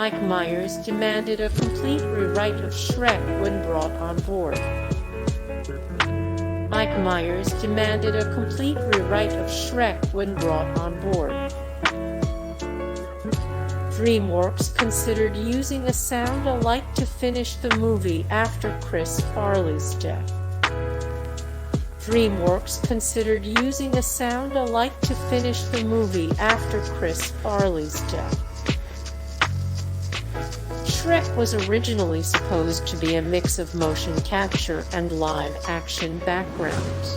Mike Myers demanded a complete rewrite of Shrek when brought on board. Mike Myers demanded a complete rewrite of Shrek when brought on board. DreamWorks considered using a sound alike to finish the movie after Chris Farley's death. DreamWorks considered using a sound alike to finish the movie after Chris Farley's death. Shrek was originally supposed to be a mix of motion capture and live-action backgrounds.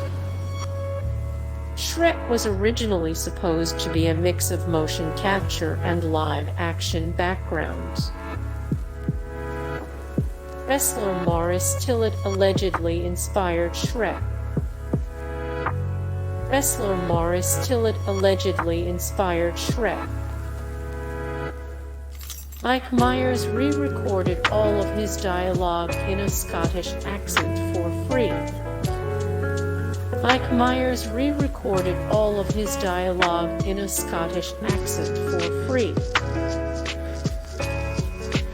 Shrek was originally supposed to be a mix of motion capture and live-action backgrounds. Wrestler Maurice Tillet allegedly inspired Shrek. Wrestler Maurice Tillet allegedly inspired Shrek. Mike Myers re-recorded all of his dialogue in a Scottish accent for free. Mike Myers re-recorded all of his dialogue in a Scottish accent for free.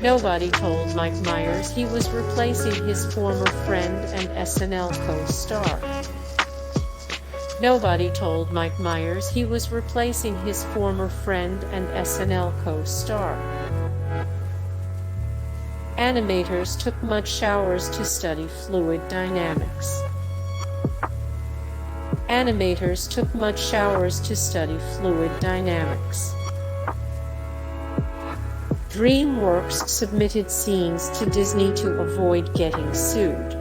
Nobody told Mike Myers he was replacing his former friend and SNL co-star. Nobody told Mike Myers he was replacing his former friend and SNL co-star. Animators took mud showers to study fluid dynamics. Animators took mud showers to study fluid dynamics. DreamWorks submitted scenes to Disney to avoid getting sued.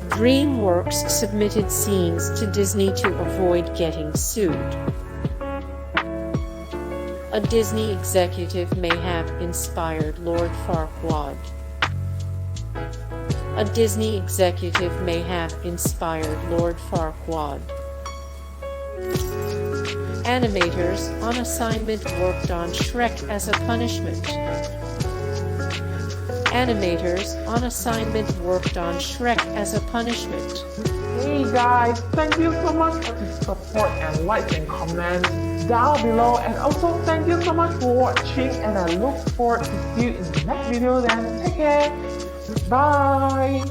DreamWorks submitted scenes to Disney to avoid getting sued. A Disney executive may have inspired Lord Farquaad. A Disney executive may have inspired Lord Farquaad. Animators on assignment worked on Shrek as a punishment. Animators on assignment worked on Shrek as a punishment. Hey guys, thank you so much for the support and likes and comments down below, and also thank you so much for watching, and I look forward to see you in the next video. Then take care, bye.